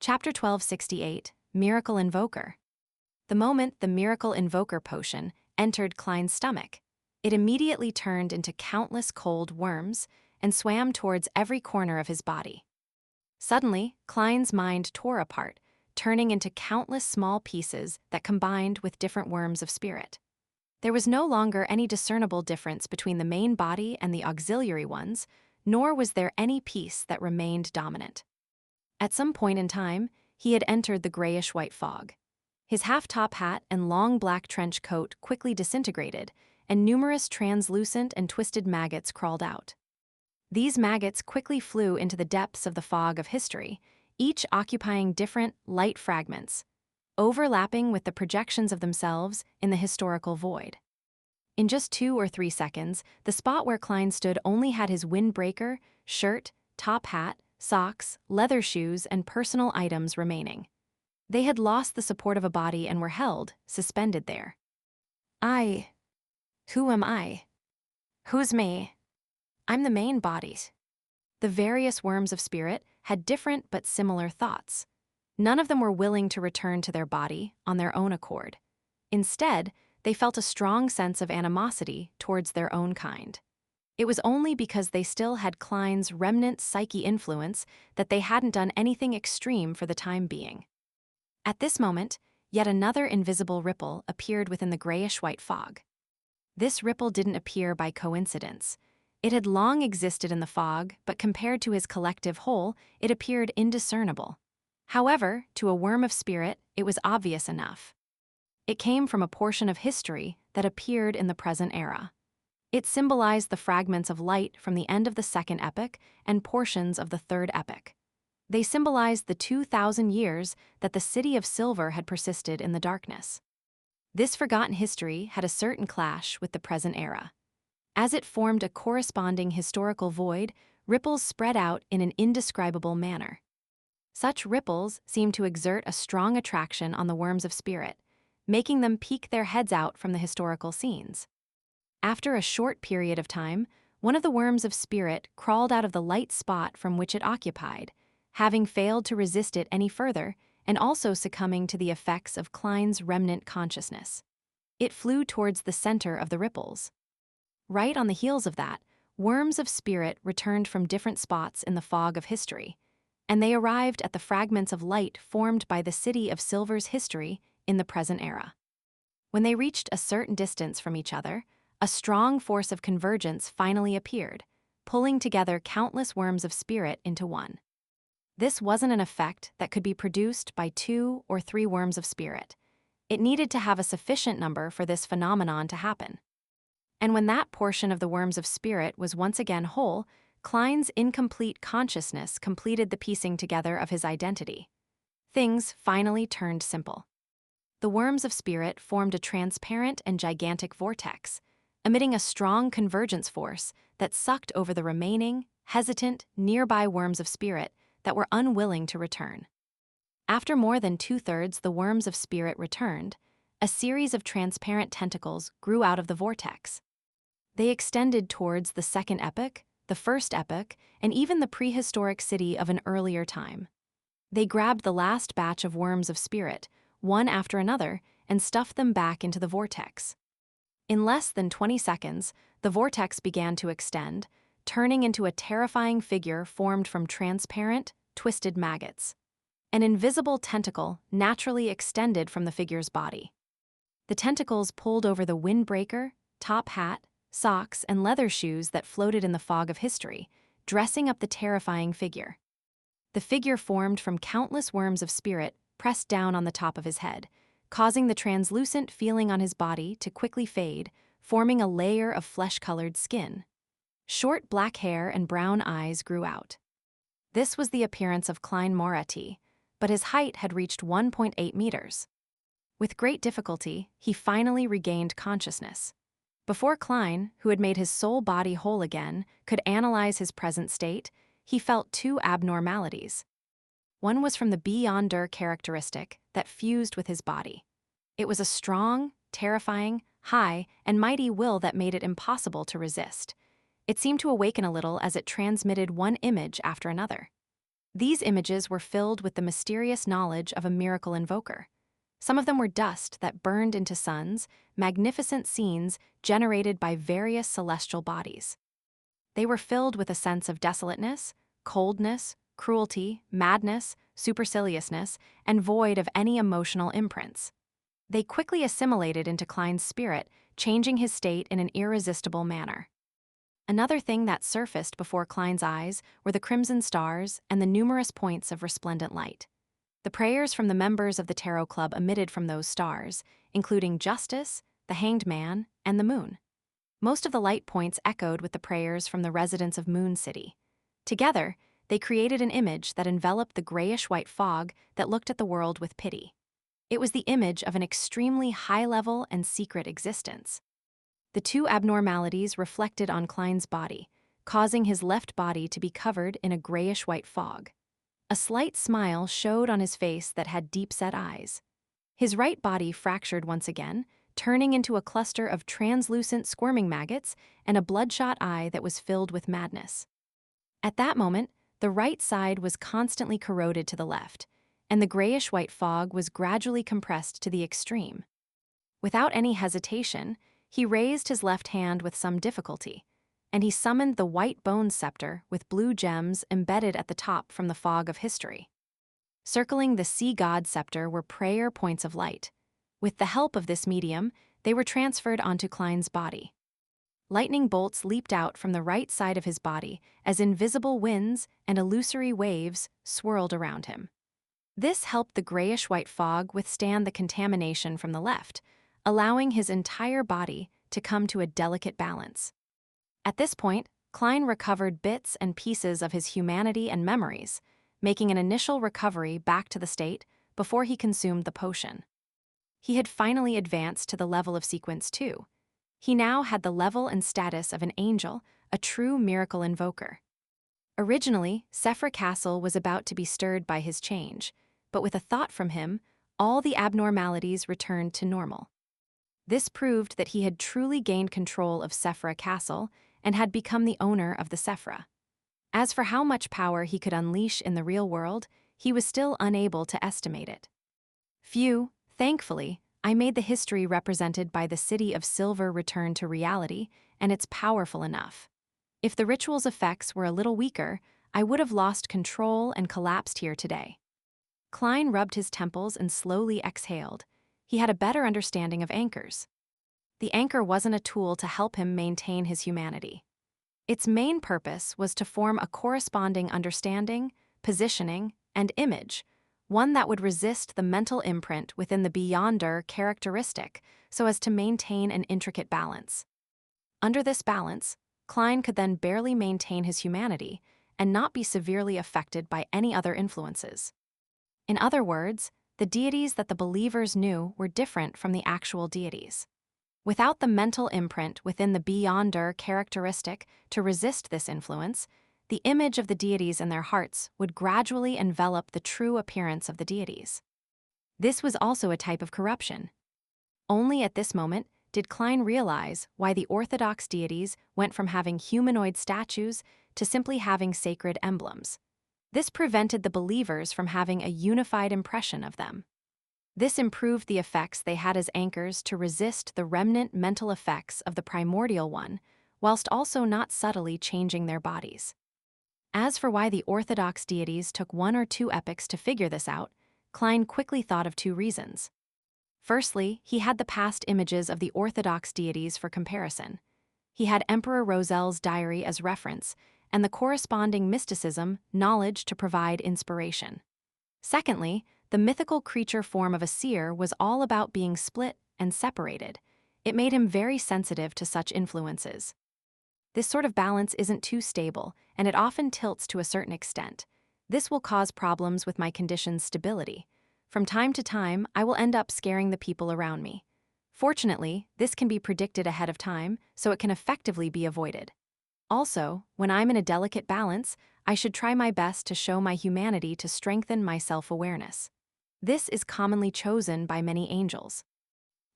Chapter 1268, Miracle Invoker. The moment the Miracle Invoker potion entered Klein's stomach, it immediately turned into countless cold worms and swam towards every corner of his body. Suddenly, Klein's mind tore apart, turning into countless small pieces that combined with different worms of spirit. There was no longer any discernible difference between the main body and the auxiliary ones, nor was there any piece that remained dominant. At some point in time, he had entered the grayish-white fog. His half-top hat and long black trench coat quickly disintegrated, and numerous translucent and twisted maggots crawled out. These maggots quickly flew into the depths of the fog of history, each occupying different, light fragments, overlapping with the projections of themselves in the historical void. In just 2 or 3 seconds, the spot where Klein stood only had his windbreaker, shirt, top hat, socks, leather shoes, and personal items remaining. They had lost the support of a body and were held, suspended there. Who am I? Who's me? I'm the main bodies. The various worms of spirit had different but similar thoughts. None of them were willing to return to their body on their own accord. Instead, they felt a strong sense of animosity towards their own kind. It was only because they still had Klein's remnant psyche influence that they hadn't done anything extreme for the time being. At this moment, yet another invisible ripple appeared within the grayish-white fog. This ripple didn't appear by coincidence. It had long existed in the fog, but compared to his collective whole, it appeared indiscernible. However, to a worm of spirit, it was obvious enough. It came from a portion of history that appeared in the present era. It symbolized the fragments of light from the end of the second epoch and portions of the third epoch. They symbolized the 2,000 years that the city of silver had persisted in the darkness. This forgotten history had a certain clash with the present era. As it formed a corresponding historical void, ripples spread out in an indescribable manner. Such ripples seemed to exert a strong attraction on the worms of spirit, making them peek their heads out from the historical scenes. After a short period of time, one of the worms of spirit crawled out of the light spot from which it occupied, having failed to resist it any further and also succumbing to the effects of Klein's remnant consciousness. It flew towards the center of the ripples. Right on the heels of that, worms of spirit returned from different spots in the fog of history, and they arrived at the fragments of light formed by the city of silver's history in the present era. When they reached a certain distance from each other, a strong force of convergence finally appeared, pulling together countless worms of spirit into one. This wasn't an effect that could be produced by 2 or 3 worms of spirit. It needed to have a sufficient number for this phenomenon to happen. And when that portion of the worms of spirit was once again whole, Klein's incomplete consciousness completed the piecing together of his identity. Things finally turned simple. The worms of spirit formed a transparent and gigantic vortex, emitting a strong convergence force that sucked over the remaining, hesitant, nearby worms of spirit that were unwilling to return. After more than 2/3 the worms of spirit returned, a series of transparent tentacles grew out of the vortex. They extended towards the second epoch, the first epoch, and even the prehistoric city of an earlier time. They grabbed the last batch of worms of spirit, one after another, and stuffed them back into the vortex. In less than 20 seconds, the vortex began to extend, turning into a terrifying figure formed from transparent, twisted maggots. An invisible tentacle naturally extended from the figure's body. The tentacles pulled over the windbreaker, top hat, socks, and leather shoes that floated in the fog of history, dressing up the terrifying figure. The figure formed from countless worms of spirit pressed down on the top of his head, causing the translucent feeling on his body to quickly fade, forming a layer of flesh-colored skin. Short black hair and brown eyes grew out. This was the appearance of Klein Moretti, but his height had reached 1.8 meters. With great difficulty, he finally regained consciousness. Before Klein, who had made his soul body whole again, could analyze his present state, he felt 2 abnormalities. One was from the beyonder characteristic that fused with his body. It was a strong, terrifying, high, and mighty will that made it impossible to resist. It seemed to awaken a little as it transmitted one image after another. These images were filled with the mysterious knowledge of a miracle invoker. Some of them were dust that burned into suns, magnificent scenes generated by various celestial bodies. They were filled with a sense of desolateness, coldness, cruelty, madness, superciliousness, and void of any emotional imprints. They quickly assimilated into Klein's spirit, changing his state in an irresistible manner. Another thing that surfaced before Klein's eyes were the crimson stars and the numerous points of resplendent light. The prayers from the members of the Tarot Club emitted from those stars, including Justice, the Hanged Man, and the Moon. Most of the light points echoed with the prayers from the residents of Moon City. Together, they created an image that enveloped the grayish-white fog that looked at the world with pity. It was the image of an extremely high-level and secret existence. The two abnormalities reflected on Klein's body, causing his left body to be covered in a grayish-white fog. A slight smile showed on his face that had deep-set eyes. His right body fractured once again, turning into a cluster of translucent squirming maggots and a bloodshot eye that was filled with madness. At that moment, the right side was constantly corroded to the left, and the grayish-white fog was gradually compressed to the extreme. Without any hesitation, he raised his left hand with some difficulty, and he summoned the white bone scepter with blue gems embedded at the top from the fog of history. Circling the sea god scepter were prayer points of light. With the help of this medium, they were transferred onto Klein's body. Lightning bolts leaped out from the right side of his body as invisible winds and illusory waves swirled around him. This helped the grayish-white fog withstand the contamination from the left, allowing his entire body to come to a delicate balance. At this point, Klein recovered bits and pieces of his humanity and memories, making an initial recovery back to the state before he consumed the potion. He had finally advanced to the level of Sequence 2. He now had the level and status of an angel, a true miracle invoker. Originally, Sephra Castle was about to be stirred by his change, but with a thought from him, all the abnormalities returned to normal. This proved that he had truly gained control of Sephra Castle and had become the owner of the Sephra. As for how much power he could unleash in the real world, he was still unable to estimate it. Thankfully, I made the history represented by the City of Silver return to reality, and it's powerful enough. If the ritual's effects were a little weaker, I would have lost control and collapsed here today. Klein rubbed his temples and slowly exhaled. He had a better understanding of anchors. The anchor wasn't a tool to help him maintain his humanity. Its main purpose was to form a corresponding understanding, positioning, and image, one that would resist the mental imprint within the beyonder characteristic so as to maintain an intricate balance. Under this balance, Klein could then barely maintain his humanity and not be severely affected by any other influences. In other words, the deities that the believers knew were different from the actual deities. Without the mental imprint within the beyonder characteristic to resist this influence, the image of the deities in their hearts would gradually envelop the true appearance of the deities. This was also a type of corruption. Only at this moment did Klein realize why the Orthodox deities went from having humanoid statues to simply having sacred emblems. This prevented the believers from having a unified impression of them. This improved the effects they had as anchors to resist the remnant mental effects of the primordial one, whilst also not subtly changing their bodies. As for why the Orthodox deities took 1 or 2 epochs to figure this out, Klein quickly thought of 2 reasons. Firstly, he had the past images of the Orthodox deities for comparison. He had Emperor Rosel's diary as reference, and the corresponding mysticism, knowledge to provide inspiration. Secondly, the mythical creature form of a seer was all about being split and separated. It made him very sensitive to such influences. This sort of balance isn't too stable, and it often tilts to a certain extent. This will cause problems with my condition's stability. From time to time, I will end up scaring the people around me. Fortunately, this can be predicted ahead of time, so it can effectively be avoided. Also, when I'm in a delicate balance, I should try my best to show my humanity to strengthen my self-awareness. This is commonly chosen by many angels.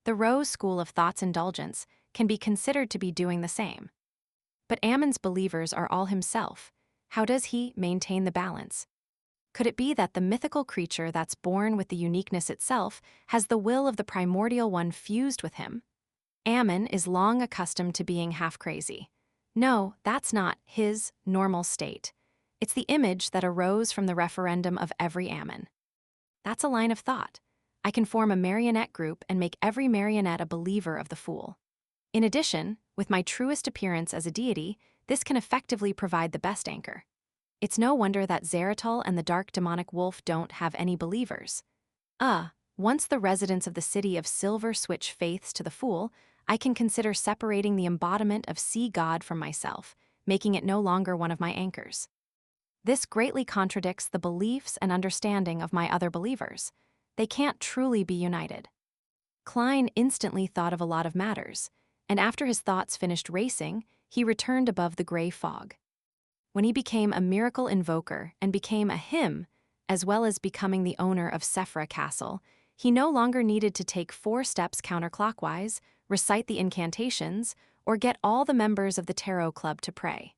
The Rose School of Thought's indulgence can be considered to be doing the same. But Ammon's believers are all himself. How does he maintain the balance? Could it be that the mythical creature that's born with the uniqueness itself has the will of the primordial one fused with him? Ammon is long accustomed to being half crazy. No, that's not his normal state. It's the image that arose from the referendum of every Ammon. That's a line of thought. I can form a marionette group and make every marionette a believer of the fool. In addition, with my truest appearance as a deity, this can effectively provide the best anchor. It's no wonder that Zeratul and the dark demonic wolf don't have any believers. Once the residents of the city of Silver switch faiths to the fool, I can consider separating the embodiment of sea god from myself, making it no longer one of my anchors. This greatly contradicts the beliefs and understanding of my other believers. They can't truly be united. Klein instantly thought of a lot of matters, and after his thoughts finished racing, he returned above the gray fog. When he became a miracle invoker and became a him, as well as becoming the owner of Sephra Castle, he no longer needed to take 4 steps counterclockwise, recite the incantations, or get all the members of the Tarot Club to pray.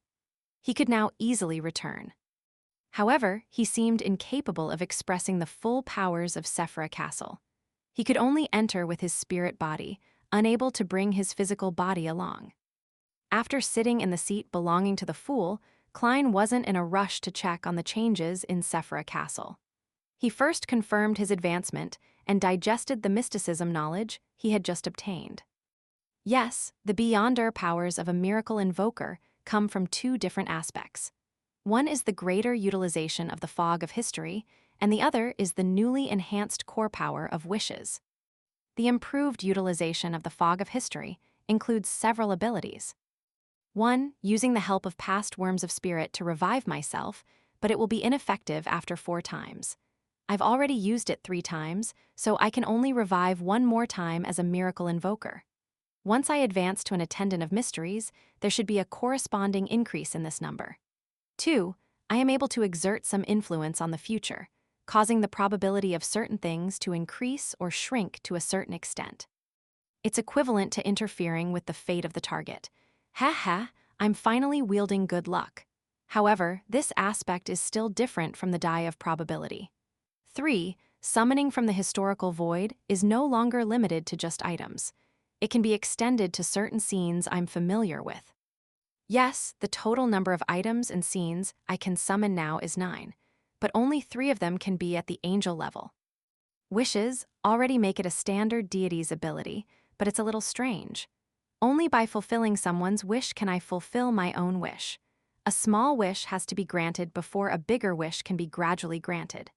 He could now easily return. However, he seemed incapable of expressing the full powers of Sephra Castle. He could only enter with his spirit body, unable to bring his physical body along. After sitting in the seat belonging to the fool, Klein wasn't in a rush to check on the changes in Sephra Castle. He first confirmed his advancement and digested the mysticism knowledge he had just obtained. Yes, the beyonder powers of a miracle invoker come from 2 different aspects. One is the greater utilization of the fog of history, and the other is the newly enhanced core power of wishes. The improved utilization of the fog of history includes several abilities. 1, using the help of past worms of spirit to revive myself, but it will be ineffective after 4 times. I've already used it 3 times, so I can only revive 1 more time as a miracle invoker. Once I advance to an attendant of mysteries, there should be a corresponding increase in this number. 2, I am able to exert some influence on the future, causing the probability of certain things to increase or shrink to a certain extent. It's equivalent to interfering with the fate of the target. I'm finally wielding good luck. However, this aspect is still different from the die of probability. 3, summoning from the historical void is no longer limited to just items. It can be extended to certain scenes I'm familiar with. Yes, the total number of items and scenes I can summon now is 9, but only 3 of them can be at the angel level. Wishes already make it a standard deity's ability, but it's a little strange. Only by fulfilling someone's wish can I fulfill my own wish. A small wish has to be granted before a bigger wish can be gradually granted.